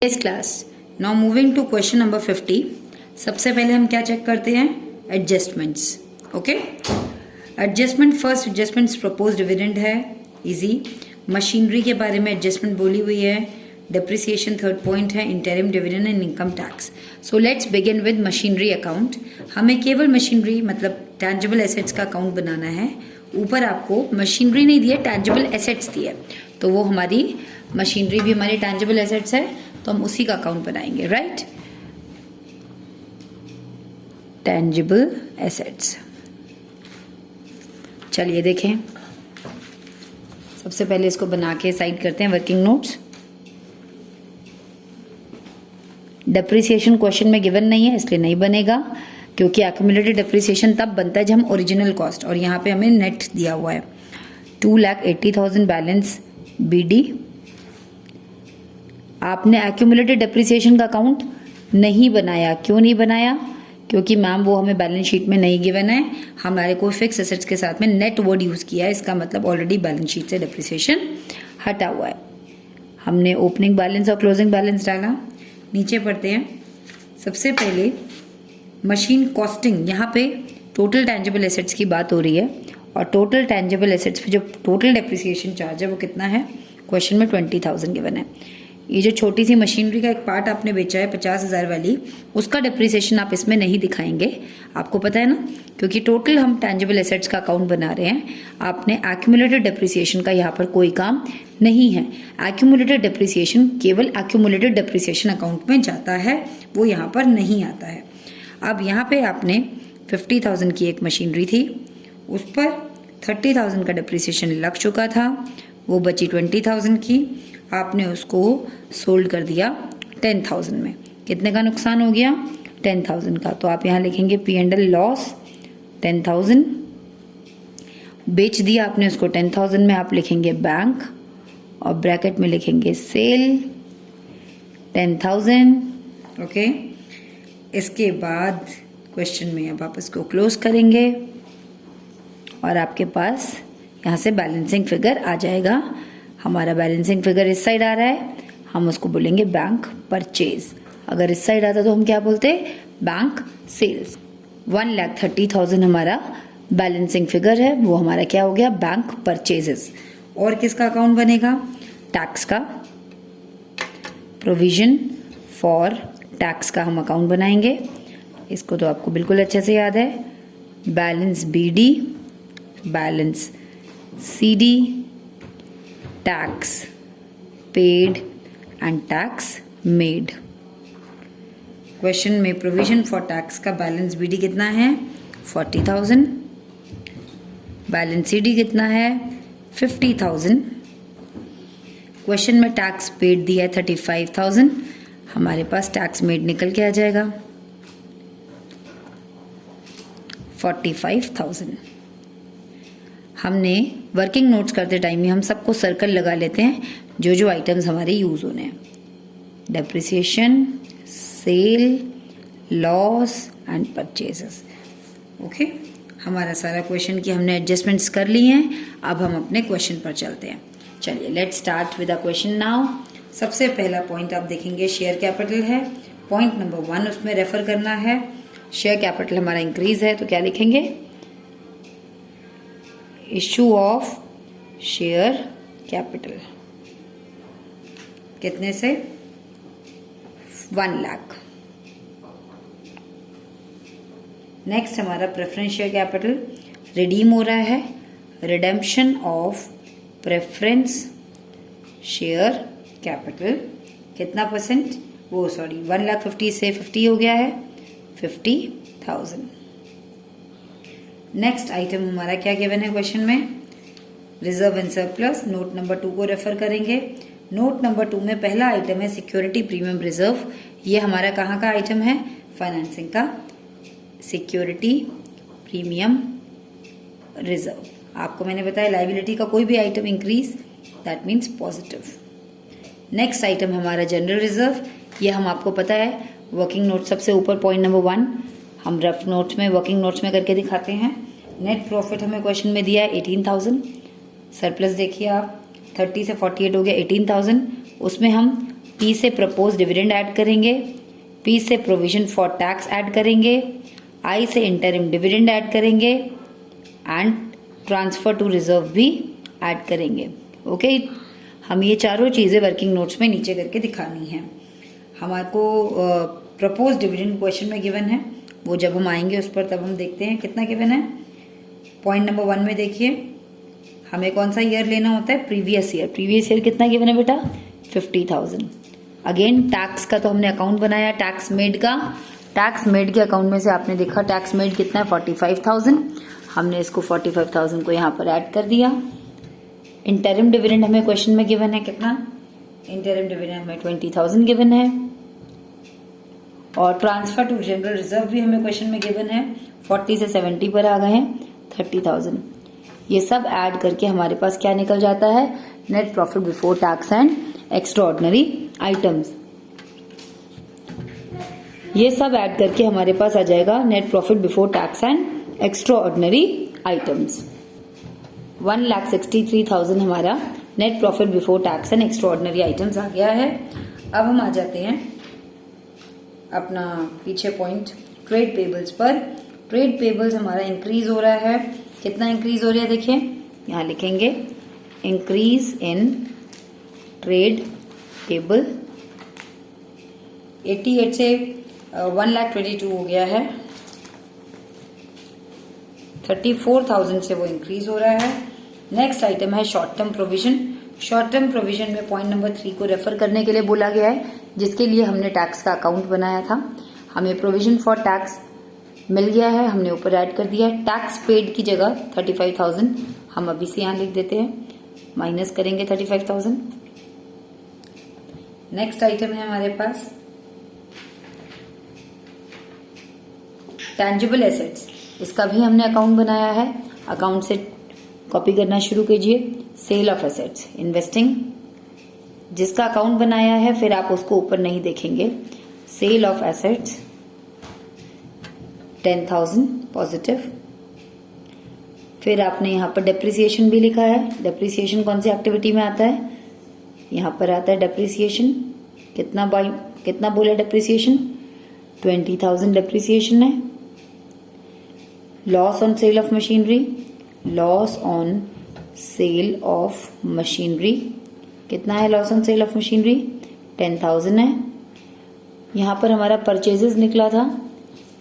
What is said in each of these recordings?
इस class now moving to question number 50। सबसे पहले हम क्या चेक करते हैं? Adjustments. Okay, adjustment first adjustments propose dividend है, इजी। मशीनरी के बारे में एडजस्टमेंट बोली हुई है, डेप्रिसिएशन थर्ड पॉइंट है, interim dividend and income tax. So let's begin with machinery account. हमें केवल मशीनरी मतलब टैंजिबल एसेट्स का अकाउंट बनाना है। ऊपर आपको मशीनरी नहीं दिया, टैंजिबल एसेट्स दिए, तो वो हमारी मशीनरी भी हमारी टैंजिबल एसेट्स है, तो हम उसी का अकाउंट बनाएंगे, राइट। टैंजिबल एसेट्स, चलिए देखें। सबसे पहले इसको बना के साइड करते हैं, वर्किंग नोट्स। डेप्रिसिएशन क्वेश्चन में गिवन नहीं है इसलिए नहीं बनेगा, क्योंकि एक्यूमुलेटेड डेप्रिसिएशन तब बनता है जब हम ओरिजिनल कॉस्ट, और यहाँ पे हमें नेट दिया हुआ है 2,80,000 बैलेंस बीडी। आपने एक्यूमुलेटेड डेप्रिसिएशन का अकाउंट नहीं बनाया, क्यों नहीं बनाया? क्योंकि मैम वो हमें बैलेंस शीट में नहीं गिवन है, हमारे को फिक्स एसेट्स के साथ में नेट वर्ड यूज किया है, इसका मतलब ऑलरेडी बैलेंस शीट से डेप्रिसिएशन हटा हुआ है। हमने ओपनिंग बैलेंस और क्लोजिंग बैलेंस डाला। नीचे पढ़ते हैं। सबसे पहले मशीन कॉस्टिंग, यहाँ पे टोटल टैंजिबल एसेट्स की बात हो रही है, और टोटल टैंजिबल एसेट्स पे जो टोटल डेप्रिसिएशन चार्ज है वो कितना है? क्वेश्चन में 20,000 गिवन है। ये जो छोटी सी मशीनरी का एक पार्ट आपने बेचा है 50,000 वाली, उसका डेप्रिसिएशन आप इसमें नहीं दिखाएंगे, आपको पता है ना, क्योंकि टोटल हम टैंजिबल एसेट्स का अकाउंट बना रहे हैं। आपने एक्यूमुलेटेड डेप्रिसिएशन का यहाँ पर कोई काम नहीं है। एक्यूमुलेटेड डेप्रिसिएशन केवल एक्यूमुलेटेड डेप्रिसिएशन अकाउंट में जाता है, वो यहाँ पर नहीं आता है। अब यहाँ पे आपने 50,000 की एक मशीनरी थी, उस पर 30,000 का डेप्रिसिएशन लग चुका था, वो बची 20,000 की। आपने उसको सोल्ड कर दिया 10,000 में। कितने का नुकसान हो गया? 10,000 का। तो आप यहाँ लिखेंगे P&L लॉस 10,000। बेच दिया आपने उसको 10,000 में, आप लिखेंगे बैंक, और ब्रैकेट में लिखेंगे सेल 10,000। ओके, इसके बाद क्वेश्चन में अब आप इसको क्लोज करेंगे और आपके पास यहाँ से बैलेंसिंग फिगर आ जाएगा। हमारा बैलेंसिंग फिगर इस साइड आ रहा है, हम उसको बोलेंगे बैंक परचेज। अगर इस साइड आता तो हम क्या बोलते? Bank sales. 1,30,000 हमारा बैलेंसिंग फिगर है, वो हमारा क्या हो गया? Bank purchases. और किसका अकाउंट बनेगा? टैक्स का। प्रोविजन फॉर टैक्स का हम अकाउंट बनाएंगे। इसको तो आपको बिल्कुल अच्छे से याद है। Balance BD, balance CD, tax paid and tax made. Question में प्रोविजन फॉर टैक्स का बैलेंस बीडी कितना है? 40,000। बैलेंस सीडी कितना है? 50,000। क्वेश्चन में टैक्स पेड दिया है 35,000। हमारे पास टैक्स मेड निकल के आ जाएगा 45,000। हमने वर्किंग नोट्स करते टाइम में हम सबको सर्कल लगा लेते हैं जो जो आइटम्स हमारे यूज होने हैं। Depreciation, sale, loss and purchases. Okay, हमारा सारा क्वेश्चन की हमने एडजस्टमेंट्स कर ली हैं। अब हम अपने क्वेश्चन पर चलते हैं। चलिए let's start with the question now. सबसे पहला पॉइंट आप देखेंगे शेयर कैपिटल है। पॉइंट नंबर 1 उसमें रेफर करना है। शेयर कैपिटल हमारा इंक्रीज है, तो क्या लिखेंगे? इशू ऑफ शेयर कैपिटल कितने से? 1 लाख। नेक्स्ट हमारा प्रेफरेंस शेयर कैपिटल रिडीम हो रहा है। Redemption of preference share capital कितना परसेंट? वो सॉरी 1,50,000 से 50 हो गया है, 50,000। नेक्स्ट आइटम हमारा क्या गिवन है क्वेश्चन में? Reserve and surplus. Note number 2 को रेफर करेंगे। नोट नंबर 2 में पहला आइटम है सिक्योरिटी प्रीमियम रिजर्व। ये हमारा कहाँ का आइटम है? फाइनेंसिंग का। Security premium reserve. आपको मैंने बताया लायबिलिटी का कोई भी item increase that means positive. Next item हमारा जनरल रिजर्व। ये हम आपको पता है वर्किंग नोट सबसे ऊपर पॉइंट नंबर 1 हम रफ नोट्स में वर्किंग नोट्स में करके दिखाते हैं। नेट प्रॉफिट हमें क्वेश्चन में दिया है 18,000। सरप्लस देखिए आप 30 से 48 हो गया 18,000। उसमें हम P से प्रपोज डिविडेंड ऐड करेंगे, P से प्रोविजन फॉर टैक्स ऐड करेंगे, I से इंटरिम डिविडेंड ऐड करेंगे एंड ट्रांसफर टू रिजर्व भी ऐड करेंगे। ओके, हम ये चारों चीज़ें वर्किंग नोट्स में नीचे करके दिखानी है। हमारे को प्रपोज डिविडेंड क्वेश्चन में गिवन है, वो जब हम आएंगे उस पर तब हम देखते हैं कितना गिवन है। पॉइंट नंबर 1 में देखिए, हमें कौन सा ईयर लेना होता है, प्रीवियस ईयर। प्रीवियस ईयर कितना गिवन है बेटा, 50,000। अगेन टैक्स का तो हमने अकाउंट बनाया, टैक्स मेड का। टैक्स मेड के अकाउंट में से आपने देखा टैक्स मेड कितना है, 45,000। हमने इसको 45,000 को यहाँ पर ऐड कर दिया। इंटरिम डिविडेंड हमें क्वेश्चन में गिवन है कितना, इंटरिम डिविडेंड हमें 20,000 गिवन है। और ट्रांसफर टू जनरल रिजर्व भी हमें क्वेश्चन में गिवन है, 40 से 70 पर आ गए हैं, 30,000। ये सब ऐड करके हमारे पास क्या निकल जाता है, net profit before tax and extraordinary items. ये सब ऐड करके हमारे पास आ जाएगा net profit before tax and extraordinary items. 1,63,000 हमारा net profit before tax and extraordinary items आ गया है। अब हम आ जाते हैं अपना पीछे पॉइंट ट्रेड पेबल्स पर। ट्रेड पेबल्स हमारा इंक्रीज हो रहा है, कितना इंक्रीज हो रहा है देखिए, यहाँ लिखेंगे इंक्रीज इन ट्रेड पेबल 88 से 1,22,000 हो गया है, 34,000 से वो इंक्रीज हो रहा है। नेक्स्ट आइटम है short term provision. Short term provision में पॉइंट नंबर 3 को रेफर करने के लिए बोला गया है, जिसके लिए हमने टैक्स का अकाउंट बनाया था। हमें प्रोविजन फॉर टैक्स मिल गया है, हमने ऊपर ऐड कर दिया है। टैक्स पेड की जगह 35,000 हम अभी से यहाँ लिख देते हैं, माइनस करेंगे 35,000। नेक्स्ट आइटम है हमारे पास टैंजिबल एसेट्स। इसका भी हमने अकाउंट बनाया है, अकाउंट से कॉपी करना शुरू कीजिए। सेल ऑफ एसेट्स, इन्वेस्टिंग, जिसका अकाउंट बनाया है फिर आप उसको ऊपर नहीं देखेंगे। Sale of assets 10,000 positive. फिर आपने यहाँ पर डेप्रिसिएशन भी लिखा है। डेप्रिसिएशन कौन सी एक्टिविटी में आता है, यहाँ पर आता है डेप्रिसिएशन। कितना बोले डेप्रिसिएशन, 20,000 डेप्रिसिएशन है। Loss on sale of machinery, loss on sale of machinery कितना है, loss on sale of machinery 10,000 है। यहाँ पर हमारा परचेजेस निकला था,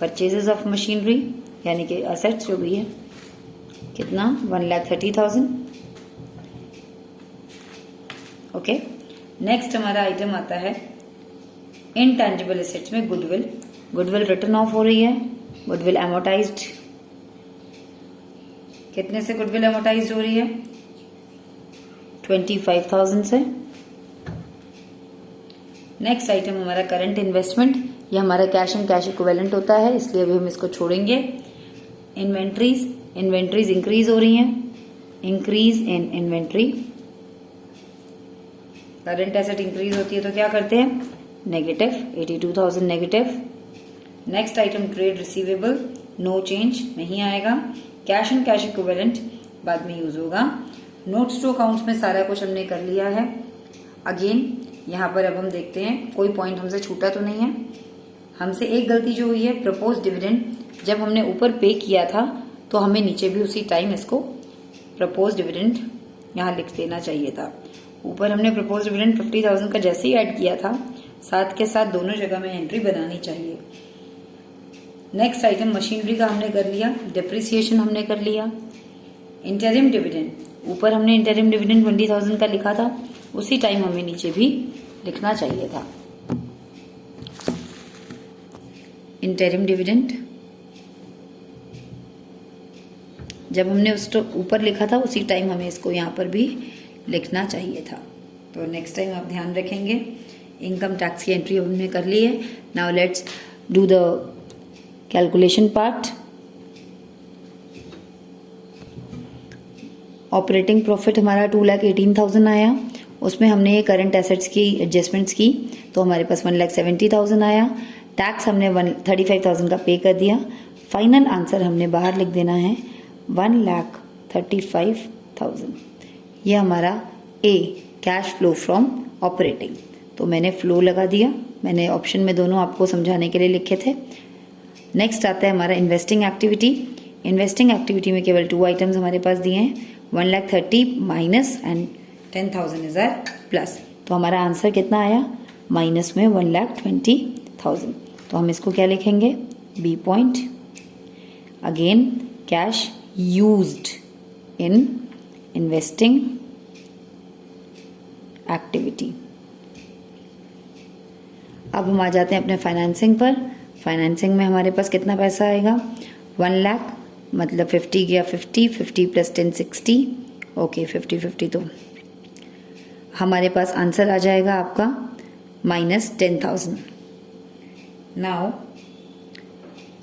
परचेजेस ऑफ मशीनरी यानी कि असेट्स जो भी है, कितना 1,30,000। ओके, नेक्स्ट हमारा आइटम आता है इनटैंजिबल एसेट्स में गुडविल। गुडविल रिटर्न ऑफ हो रही है, गुडविल एमोटाइज्ड। कितने से गुडविल एमोटाइज्ड हो रही है, 25,000 से। नेक्स्ट आइटम हमारा करंट इन्वेस्टमेंट, ये हमारा कैश एंड कैश इक्विवेलेंट होता है, इसलिए अभी हम इसको छोड़ेंगे। इन्वेंट्रीज, इन्वेंट्रीज इंक्रीज हो रही हैं, increase in inventory. Current asset increase होती है तो क्या करते हैं, negative, 82,000 negative. Next item trade receivable, no change, नहीं आएगा। कैश एंड कैश इक्विवेलेंट बाद में यूज होगा। नोट्स टू अकाउंट्स में सारा कुछ हमने कर लिया है। अगेन यहाँ पर अब हम देखते हैं कोई पॉइंट हमसे छूटा तो नहीं है। हमसे एक गलती जो हुई है, प्रपोज डिविडेंड जब हमने ऊपर पे किया था तो हमें नीचे भी उसी टाइम इसको प्रपोज डिविडेंड यहाँ लिख देना चाहिए था। ऊपर हमने प्रपोज डिविडेंड 50,000 का जैसे ही ऐड किया था, साथ के साथ दोनों जगह में एंट्री बनानी चाहिए। नेक्स्ट आइटम मशीनरी का हमने कर लिया, डेप्रिसिएशन हमने कर लिया। इंटरिम डिविडेंड, ऊपर हमने इंटरिम डिविडेंड 20,000 का लिखा था, उसी टाइम हमें नीचे भी लिखना चाहिए था। इंटरिम डिविडेंड जब हमने उस ऊपर लिखा था उसी टाइम हमें इसको यहाँ पर भी लिखना चाहिए था। तो नेक्स्ट टाइम आप ध्यान रखेंगे। इनकम टैक्स की एंट्री हमने कर ली है। Now let's do the calculation part. Operating profit हमारा 2,18,000 आया, उसमें हमने ये करंट एसेट्स की एडजस्टमेंट्स की तो हमारे पास 1,70,000 आया। टैक्स हमने 35,000 का पे कर दिया। फाइनल आंसर हमने बाहर लिख देना है 1,35,000। ये हमारा ए कैश फ्लो फ्रॉम ऑपरेटिंग। तो मैंने फ्लो लगा दिया। मैंने ऑप्शन में दोनों आपको समझाने के लिए लिखे थे। नेक्स्ट आता है हमारा इन्वेस्टिंग एक्टिविटी। इन्वेस्टिंग एक्टिविटी में केवल 2 आइटम्स हमारे पास दिए हैं, 1,30,000 minus and 10,000 is are plus. तो हमारा आंसर कितना आया, माइनस में 1,20,000। तो हम इसको क्या लिखेंगे, B point. Again cash used in investing activity. अब हम आ जाते हैं अपने फाइनेंसिंग पर। फाइनेंसिंग में हमारे पास कितना पैसा आएगा, 1 लाख, मतलब 50 गया 50, 50 प्लस 10 60, ओके 50 तो हमारे पास आंसर आ जाएगा आपका माइनस 10,000। नाउ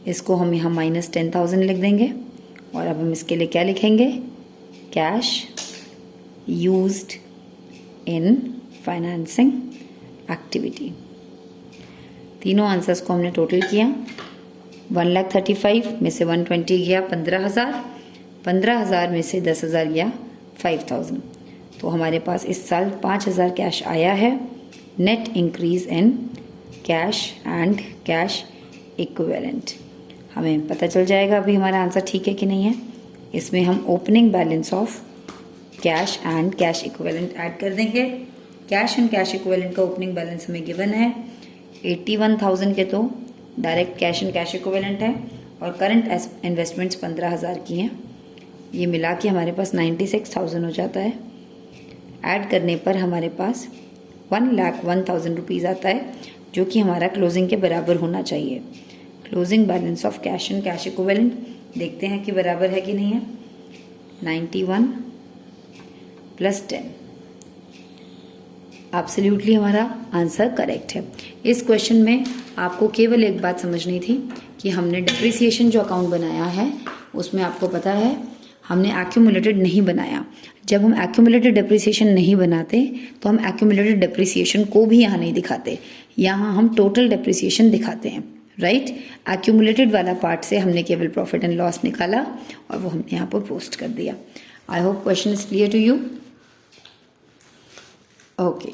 इसको हम यहाँ माइनस 10,000 लिख देंगे और अब हम इसके लिए क्या लिखेंगे, कैश यूज्ड इन फाइनेंसिंग एक्टिविटी। तीनों आंसर्स को हमने टोटल किया। 1,35,000 में से 120 गया 15,000, 15,000 में से 10,000 गया 5,000। तो हमारे पास इस साल 5,000 कैश आया है। Net increase in cash and cash equivalent. हमें पता चल जाएगा अभी हमारा आंसर ठीक है कि नहीं है। इसमें हम opening balance of cash and cash equivalent add कर देंगे। कैश एंड कैश इक्विवेलेंट का ओपनिंग बैलेंस हमें गिवन है 81,000 के, तो direct cash and cash equivalent है और करंट इन्वेस्टमेंट्स 15,000 की हैं। ये मिला के हमारे पास 96,000 हो जाता है। ऐड करने पर हमारे पास 1,01,000 रुपीज़ आता है, जो कि हमारा क्लोजिंग के बराबर होना चाहिए। Closing balance of cash and cash equivalent देखते हैं कि बराबर है कि नहीं है। 91 प्लस 10, एब्सोल्युटली हमारा आंसर करेक्ट है। इस क्वेश्चन में आपको केवल एक बात समझनी थी कि हमने डिप्रिसिएशन जो अकाउंट बनाया है उसमें आपको पता है हमने एक्यूमुलेटेड नहीं बनाया। जब हम एक्यूमुलेटेड डिप्रिसिएशन नहीं बनाते तो हम एक्यूमुलेटेड डिप्रिसिएशन को भी यहाँ नहीं दिखाते, यहाँ हम टोटल डिप्रिसिएशन दिखाते हैं, राइट। एक्यूमुलेटेड वाला पार्ट से हमने केवल प्रॉफिट एंड लॉस निकाला और वो हमने यहाँ पर पोस्ट कर दिया। I hope question is clear to you. Okay.